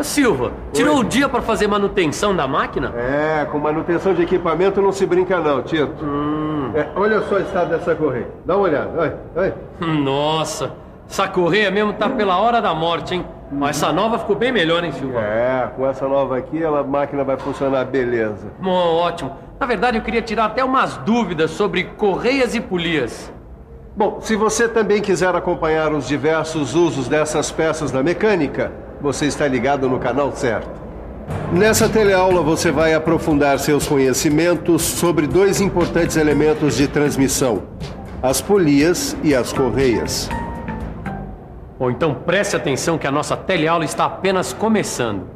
Silva, tirou o dia para fazer manutenção da máquina? Com manutenção de equipamento não se brinca não, Tito. Olha só o estado dessa correia. Dá uma olhada, olha. Nossa, essa correia mesmo tá pela hora da morte, hein? Mas essa nova ficou bem melhor, hein, Silva? Com essa nova aqui, a máquina vai funcionar beleza. Ótimo. Na verdade, eu queria tirar até umas dúvidas sobre correias e polias. Bom, se você também quiser acompanhar os diversos usos dessas peças da mecânica, você está ligado no canal certo. Nessa teleaula você vai aprofundar seus conhecimentos sobre dois importantes elementos de transmissão: as polias e as correias. Bom, então preste atenção que a nossa teleaula está apenas começando.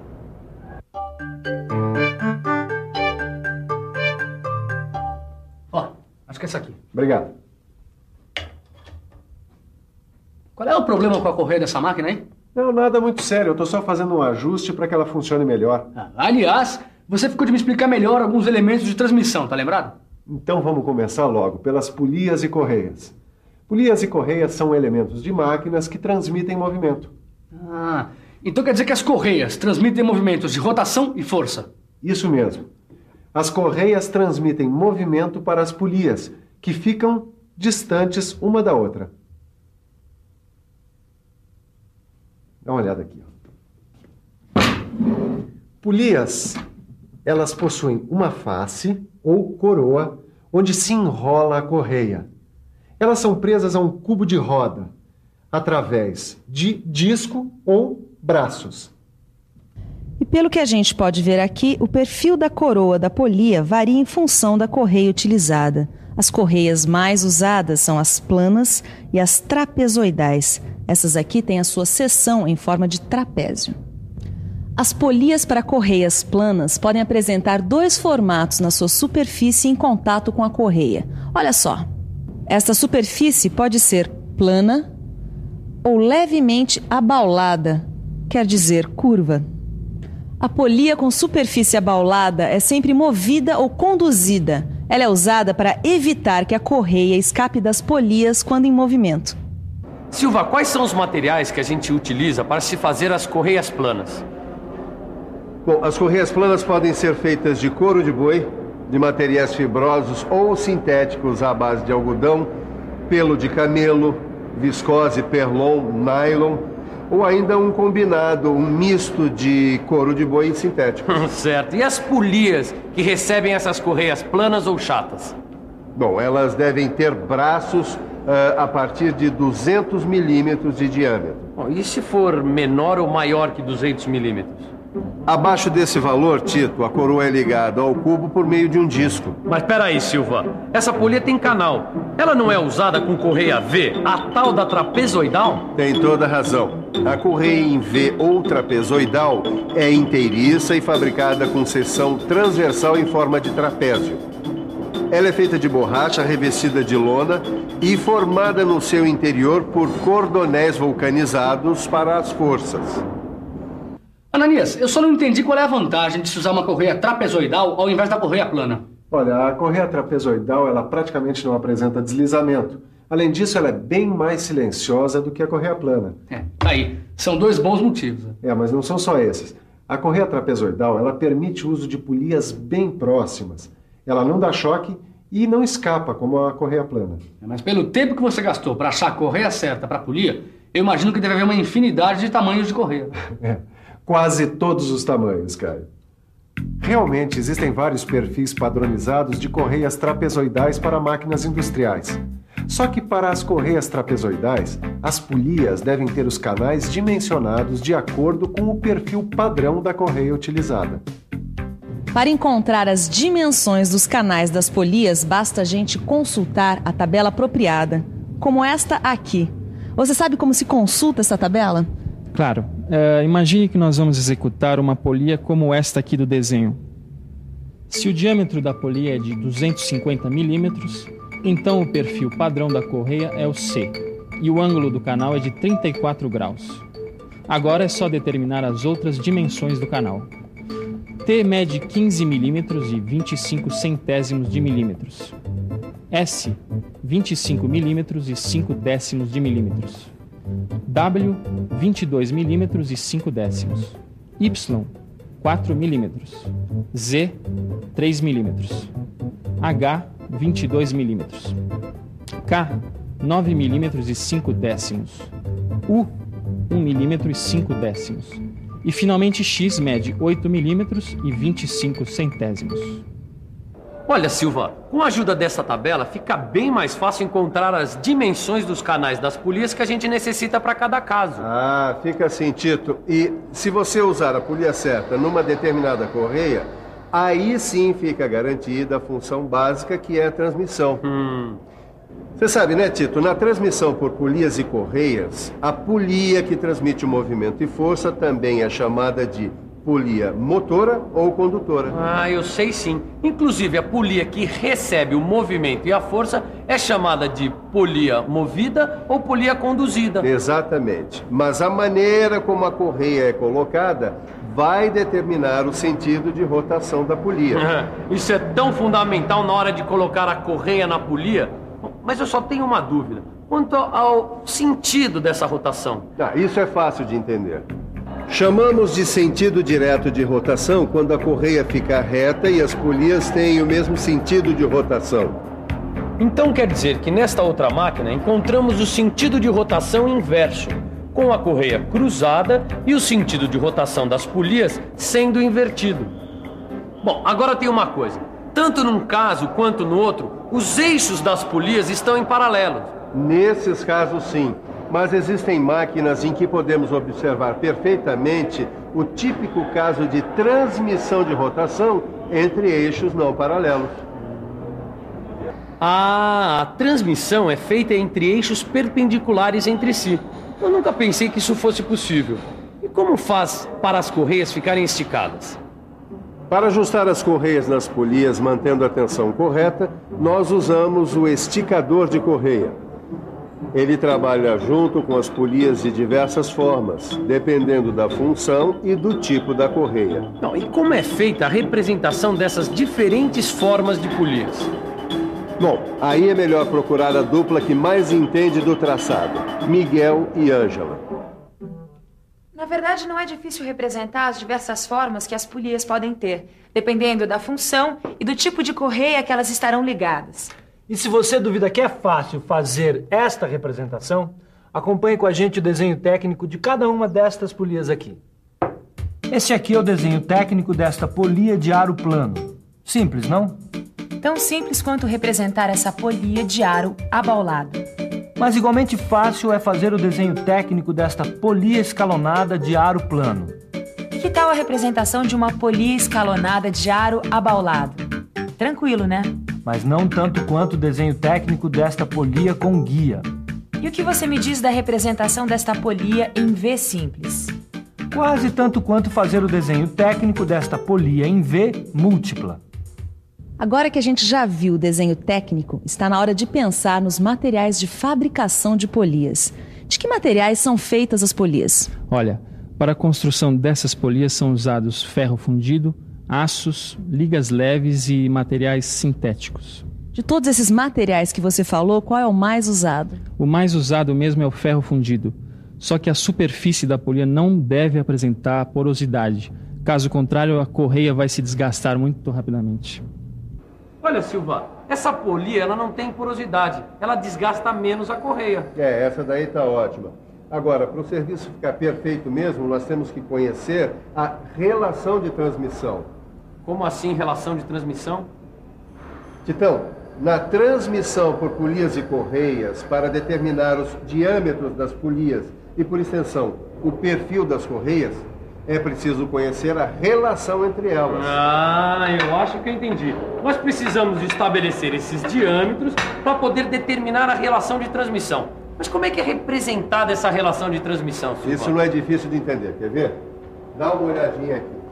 Acho que é essa aqui. Obrigado. Qual é o problema com a correia dessa máquina, hein? Não, nada muito sério. Eu estou só fazendo um ajuste para que ela funcione melhor. Aliás, você ficou de me explicar melhor alguns elementos de transmissão, tá lembrado? Então vamos começar logo pelas polias e correias. Polias e correias são elementos de máquinas que transmitem movimento. Então quer dizer que as correias transmitem movimentos de rotação e força? Isso mesmo. As correias transmitem movimento para as polias, que ficam distantes uma da outra. Dá uma olhada aqui. Polias, elas possuem uma face ou coroa onde se enrola a correia. Elas são presas a um cubo de roda através de disco ou braços. E pelo que a gente pode ver aqui, o perfil da coroa da polia varia em função da correia utilizada. As correias mais usadas são as planas e as trapezoidais. Essas aqui têm a sua seção em forma de trapézio. As polias para correias planas podem apresentar dois formatos na sua superfície em contato com a correia. Olha só, esta superfície pode ser plana ou levemente abaulada, quer dizer, curva. A polia com superfície abaulada é sempre movida ou conduzida. Ela é usada para evitar que a correia escape das polias quando em movimento. Silva, quais são os materiais que a gente utiliza para se fazer as correias planas? Bom, as correias planas podem ser feitas de couro de boi, de materiais fibrosos ou sintéticos à base de algodão, pelo de camelo, viscose, perlon, nylon, ou ainda um combinado, um misto de couro de boi e sintético. Certo. E as polias que recebem essas correias planas ou chatas? Bom, elas devem ter braços a partir de 200 milímetros de diâmetro. Bom, e se for menor ou maior que 200 milímetros? Abaixo desse valor, Tito, a coroa é ligada ao cubo por meio de um disco. Mas peraí, Silva, essa polia tem canal. Ela não é usada com correia V, a tal da trapezoidal? Tem toda a razão. A correia em V ou trapezoidal é inteiriça e fabricada com seção transversal em forma de trapézio. Ela é feita de borracha revestida de lona e formada no seu interior por cordonéis vulcanizados para as forças. Ananias, eu só não entendi qual é a vantagem de se usar uma correia trapezoidal ao invés da correia plana. Olha, a correia trapezoidal, ela praticamente não apresenta deslizamento. Além disso, ela é bem mais silenciosa do que a correia plana. Aí, são dois bons motivos. Mas não são só esses. A correia trapezoidal, ela permite o uso de polias bem próximas. Ela não dá choque e não escapa, como a correia plana. Mas pelo tempo que você gastou para achar a correia certa para a polia, eu imagino que deve haver uma infinidade de tamanhos de correia. Quase todos os tamanhos, Caio. Realmente existem vários perfis padronizados de correias trapezoidais para máquinas industriais. Só que para as correias trapezoidais, as polias devem ter os canais dimensionados de acordo com o perfil padrão da correia utilizada. Para encontrar as dimensões dos canais das polias, basta a gente consultar a tabela apropriada, como esta aqui. Você sabe como se consulta essa tabela? Claro. Imagine que nós vamos executar uma polia como esta aqui do desenho. Se o diâmetro da polia é de 250 milímetros, então o perfil padrão da correia é o C, e o ângulo do canal é de 34 graus. Agora é só determinar as outras dimensões do canal. T mede 15 milímetros e 25 centésimos de milímetros. S, 25 milímetros e 5 décimos de milímetros. W, 22 milímetros e 5 décimos. Y, 4 milímetros. Z, 3 milímetros. H, 22 milímetros. K, 9 milímetros e 5 décimos. U, 1 milímetro e 5 décimos. E finalmente X mede 8 milímetros e 25 centésimos. Olha, Silva, com a ajuda dessa tabela, fica bem mais fácil encontrar as dimensões dos canais das polias que a gente necessita para cada caso. Ah, fica assim, Tito. E se você usar a polia certa numa determinada correia, aí sim fica garantida a função básica que é a transmissão. Você sabe, né, Tito? Na transmissão por polias e correias, a polia que transmite o movimento e força também é chamada de polia motora ou condutora. Ah, eu sei sim. Inclusive, a polia que recebe o movimento e a força é chamada de polia movida ou polia conduzida. Exatamente. Mas a maneira como a correia é colocada vai determinar o sentido de rotação da polia. Isso é tão fundamental na hora de colocar a correia na polia. Mas eu só tenho uma dúvida. Quanto ao sentido dessa rotação. Isso é fácil de entender. Chamamos de sentido direto de rotação quando a correia fica reta e as polias têm o mesmo sentido de rotação. Então quer dizer que nesta outra máquina encontramos o sentido de rotação inverso, com a correia cruzada e o sentido de rotação das polias sendo invertido. Bom, agora tem uma coisa. Tanto num caso quanto no outro, os eixos das polias estão em paralelo. Nesses casos, sim. Mas existem máquinas em que podemos observar perfeitamente o típico caso de transmissão de rotação entre eixos não paralelos. Ah, a transmissão é feita entre eixos perpendiculares entre si. Eu nunca pensei que isso fosse possível. E como faz para as correias ficarem esticadas? Para ajustar as correias nas polias mantendo a tensão correta, nós usamos o esticador de correia. Ele trabalha junto com as polias de diversas formas, dependendo da função e do tipo da correia. Não, e como é feita a representação dessas diferentes formas de polias? Bom, aí é melhor procurar a dupla que mais entende do traçado, Miguel e Ângela. Na verdade, não é difícil representar as diversas formas que as polias podem ter, dependendo da função e do tipo de correia que elas estarão ligadas. E se você duvida que é fácil fazer esta representação, acompanhe com a gente o desenho técnico de cada uma destas polias aqui. Este aqui é o desenho técnico desta polia de aro plano. Simples, não? Tão simples quanto representar essa polia de aro abaulado. Mas igualmente fácil é fazer o desenho técnico desta polia escalonada de aro plano. Que tal a representação de uma polia escalonada de aro abaulado? Tranquilo, né? Mas não tanto quanto o desenho técnico desta polia com guia. E o que você me diz da representação desta polia em V simples? Quase tanto quanto fazer o desenho técnico desta polia em V múltipla. Agora que a gente já viu o desenho técnico, está na hora de pensar nos materiais de fabricação de polias. De que materiais são feitas as polias? Olha, para a construção dessas polias são usados ferro fundido, aços, ligas leves e materiais sintéticos. De todos esses materiais que você falou, qual é o mais usado? O mais usado mesmo é o ferro fundido. Só que a superfície da polia não deve apresentar porosidade. Caso contrário, a correia vai se desgastar muito rapidamente. Olha, Silva, essa polia ela não tem porosidade. Ela desgasta menos a correia. Essa daí tá ótima. Agora, para o serviço ficar perfeito mesmo, nós temos que conhecer a relação de transmissão. Como assim, relação de transmissão? Titão, na transmissão por polias e correias, para determinar os diâmetros das polias e, por extensão, o perfil das correias, é preciso conhecer a relação entre elas. Ah, eu acho que eu entendi. Nós precisamos estabelecer esses diâmetros para poder determinar a relação de transmissão. Mas como é que é representada essa relação de transmissão, Silva? Isso não é difícil de entender, quer ver? Dá uma olhadinha aqui.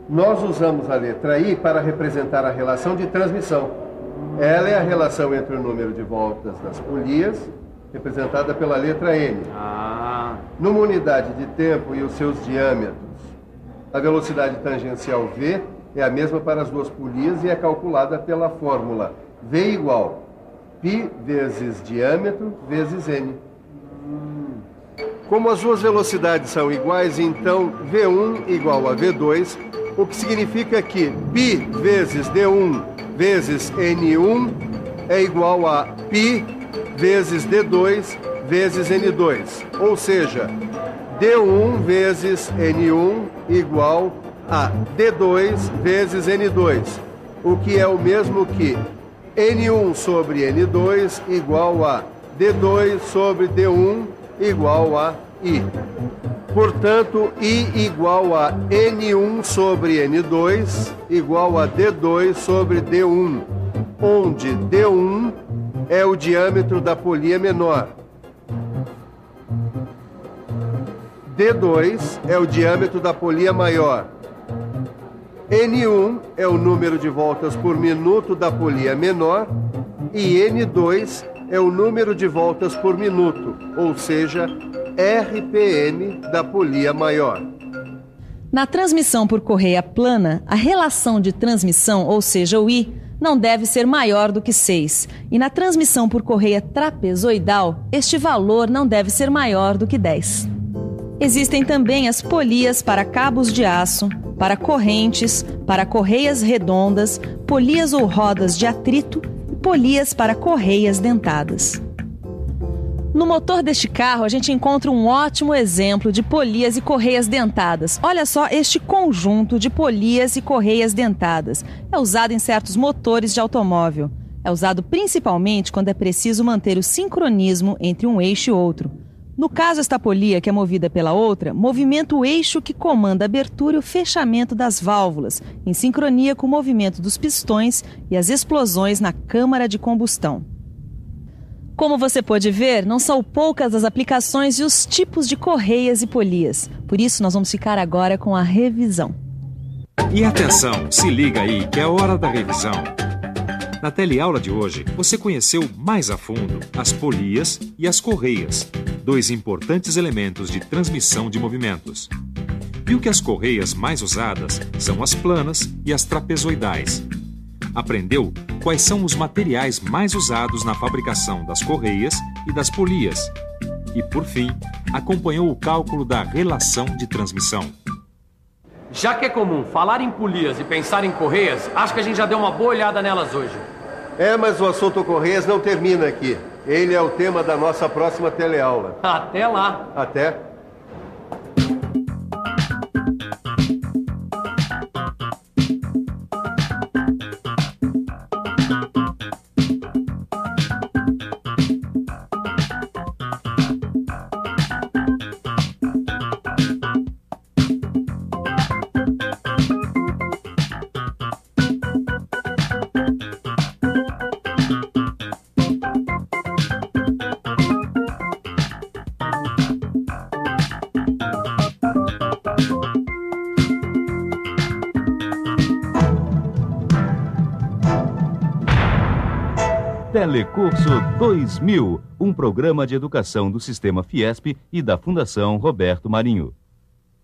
Nós usamos a letra I para representar a relação de transmissão. Ela é a relação entre o número de voltas das polias, representada pela letra N. Numa unidade de tempo e os seus diâmetros, a velocidade tangencial V é a mesma para as duas polias e é calculada pela fórmula V igual π vezes diâmetro vezes N. Como as duas velocidades são iguais, então V1 igual a V2, o que significa que π vezes D1 vezes N1 é igual a π vezes D2 vezes N2. Ou seja, D1 vezes N1 igual a D2 vezes N2, o que é o mesmo que N1 sobre N2 igual a D2 sobre D1 igual a I. Portanto, I igual a N1 sobre N2 igual a D2 sobre D1, onde D1 é o diâmetro da polia menor. D2 é o diâmetro da polia maior. N1 é o número de voltas por minuto da polia menor e N2 é o número de voltas por minuto, ou seja, RPM da polia maior. Na transmissão por correia plana, a relação de transmissão, ou seja, o I, não deve ser maior do que 6. E na transmissão por correia trapezoidal, este valor não deve ser maior do que 10. Existem também as polias para cabos de aço, para correntes, para correias redondas, polias ou rodas de atrito e polias para correias dentadas. No motor deste carro, a gente encontra um ótimo exemplo de polias e correias dentadas. Olha só este conjunto de polias e correias dentadas. É usado em certos motores de automóvel. É usado principalmente quando é preciso manter o sincronismo entre um eixo e outro. No caso, esta polia, que é movida pela outra, movimenta o eixo que comanda a abertura e o fechamento das válvulas, em sincronia com o movimento dos pistões e as explosões na câmara de combustão. Como você pode ver, não são poucas as aplicações e os tipos de correias e polias. Por isso, nós vamos ficar agora com a revisão. E atenção, se liga aí que é a hora da revisão. Na teleaula de hoje, você conheceu mais a fundo as polias e as correias, dois importantes elementos de transmissão de movimentos. Viu que as correias mais usadas são as planas e as trapezoidais. Aprendeu quais são os materiais mais usados na fabricação das correias e das polias. E, por fim, acompanhou o cálculo da relação de transmissão. Já que é comum falar em polias e pensar em correias, acho que a gente já deu uma boa olhada nelas hoje. Mas o assunto correias não termina aqui. Ele é o tema da nossa próxima teleaula. Até lá. Até. Telecurso 2000, um programa de educação do Sistema Fiesp e da Fundação Roberto Marinho.